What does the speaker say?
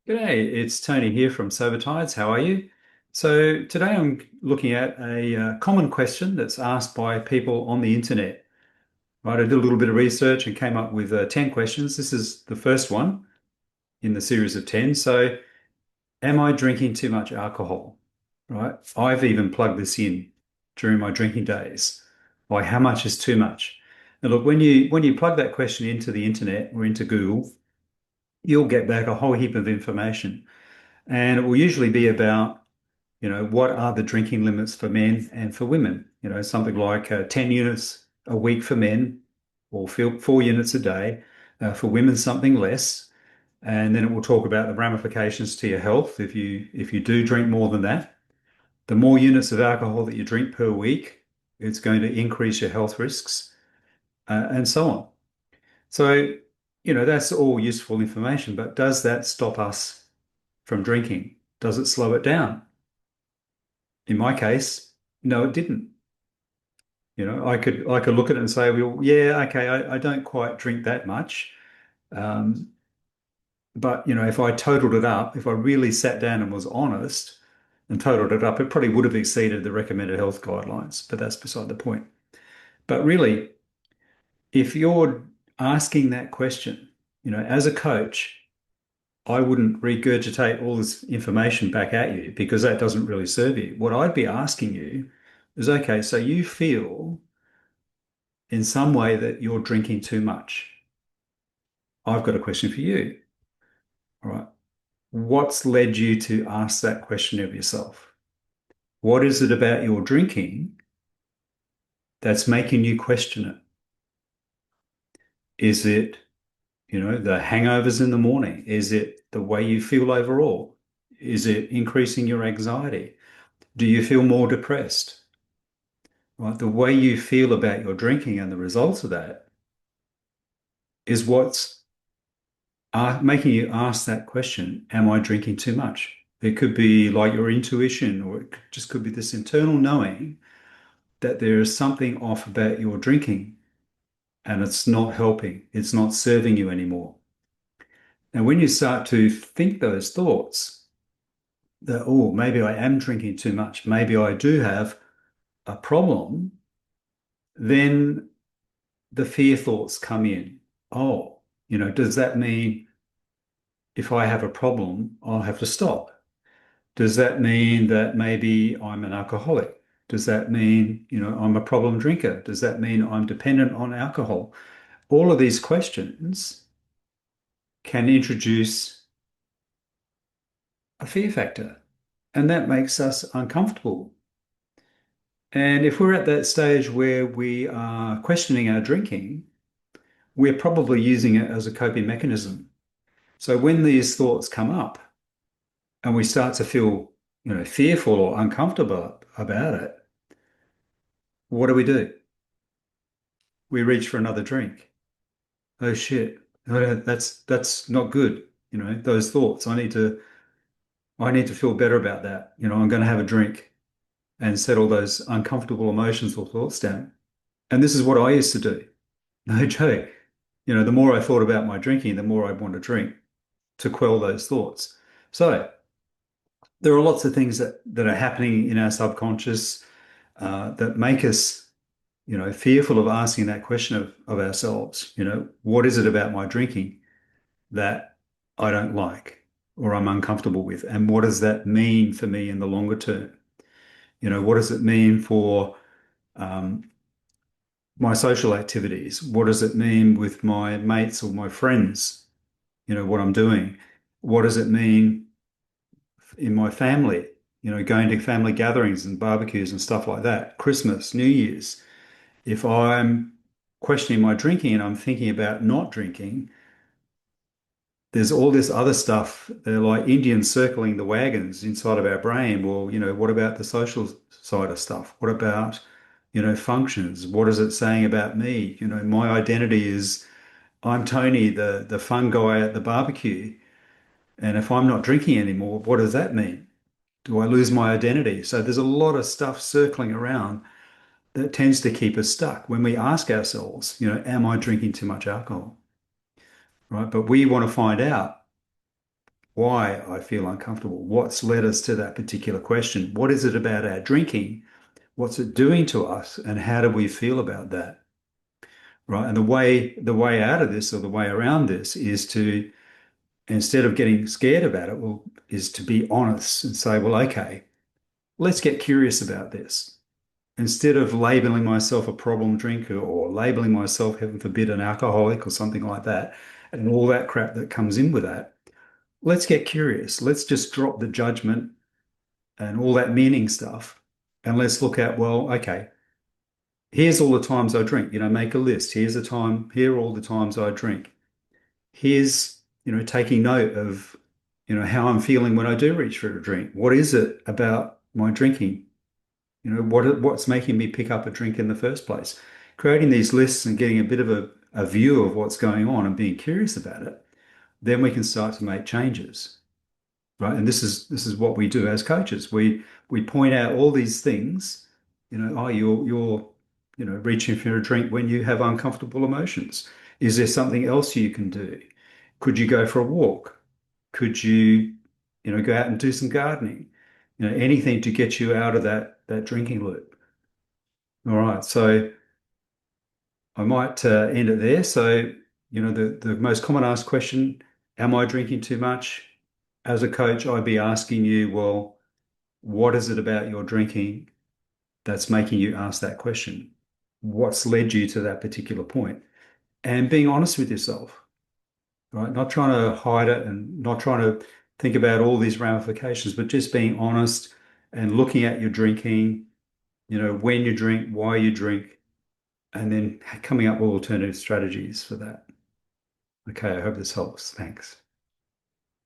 G'day, it's Tony here from Sobertides. How are you? So today I'm looking at a common question that's asked by people on the internet. Right, I did a little bit of research and came up with 10 questions. This is the first one in the series of 10. So, am I drinking too much alcohol? Right, I've even plugged this in during my drinking days. Like, how much is too much? And look, when you plug that question into the internet or into Google, you'll get back a whole heap of information. And it will usually be about, what are the drinking limits for men and for women? Something like 10 units a week for men or 4 units a day. For women, something less. And then it will talk about the ramifications to your health if you do drink more than that. The more units of alcohol that you drink per week, it's going to increase your health risks, and so on. So, that's all useful information, but does that stop us from drinking? Does it slow it down? In my case, no, it didn't. I could look at it and say, well, yeah, okay, I don't quite drink that much. Um, but if I totaled it up, if I really sat down and was honest and totaled it up, it probably would have exceeded the recommended health guidelines, but that's beside the point. But really, if you're asking that question, as a coach, I wouldn't regurgitate all this information back at you because that doesn't really serve you. What I'd be asking you is, okay, so you feel in some way that you're drinking too much. I've got a question for you. All right. What's led you to ask that question of yourself? What is it about your drinking that's making you question it? Is it, the hangovers in the morning? Is it the way you feel overall? Is it increasing your anxiety? Do you feel more depressed? Right? The way you feel about your drinking and the results of that is what's making you ask that question, am I drinking too much? It could be like your intuition, or it just could be this internal knowing that there is something off about your drinking and it's not helping, it's not serving you anymore. And when you start to think those thoughts, that, oh, maybe I am drinking too much, maybe I do have a problem, then the fear thoughts come in. Oh, does that mean if I have a problem, I'll have to stop? Does that mean that maybe I'm an alcoholic? Does that mean, I'm a problem drinker? Does that mean I'm dependent on alcohol? All of these questions can introduce a fear factor, and that makes us uncomfortable. And if we're at that stage where we are questioning our drinking, we're probably using it as a coping mechanism. So when these thoughts come up and we start to feel, fearful or uncomfortable about it, what do? We reach for another drink. Oh shit. That's not good. Those thoughts. I need to feel better about that. I'm going to have a drink and settle those uncomfortable emotions or thoughts down. And this is what I used to do. No joke. The more I thought about my drinking, the more I'd want to drink to quell those thoughts. So there are lots of things that are happening in our subconscious that make us, fearful of asking that question of ourselves. What is it about my drinking that I don't like or I'm uncomfortable with? And what does that mean for me in the longer term? What does it mean for um, my social activities? What does it mean with my mates or my friends? What I'm doing. What does it mean in my family? Going to family gatherings and barbecues and stuff like that, Christmas, New Year's. If I'm questioning my drinking and I'm thinking about not drinking, there's all this other stuff. They're like Indians circling the wagons inside of our brain. Well, what about the social side of stuff? What about, functions? What is it saying about me? My identity is I'm Tony, the fun guy at the barbecue. And if I'm not drinking anymore, what does that mean? Do I lose my identity? So there's a lot of stuff circling around that tends to keep us stuck when we ask ourselves, am I drinking too much alcohol? Right? But we want to find out, why I feel uncomfortable. What's led us to that particular question? What is it about our drinking? What's it doing to us? And how do we feel about that? Right. And the way out of this or the way around this is to, instead of getting scared about it, well, is to be honest and say, well, okay, let's get curious about this. Instead of labeling myself a problem drinker or labeling myself, heaven forbid, an alcoholic or something like that, and all that crap that comes in with that, let's get curious. Let's just drop the judgment and all that meaning stuff. And let's look at, well, okay, here's all the times I drink. Make a list. Here's the time, here are all the times I drink. Here's, taking note of, how I'm feeling when I do reach for a drink. What is it about my drinking? What's making me pick up a drink in the first place? Creating these lists and getting a bit of a view of what's going on and being curious about it, then we can start to make changes, right? And this is what we do as coaches. We point out all these things, oh, you're reaching for a drink when you have uncomfortable emotions. Is there something else you can do? Could you go for a walk? Could you, go out and do some gardening? Anything to get you out of that drinking loop. All right, so I might end it there. So, the most common asked question, am I drinking too much? As a coach, I'd be asking you, well, what is it about your drinking that's making you ask that question? What's led you to that particular point? And being honest with yourself, right? Not trying to hide it and not trying to think about all these ramifications, but just being honest and looking at your drinking, when you drink, why you drink, and then coming up with alternative strategies for that. Okay, I hope this helps. Thanks.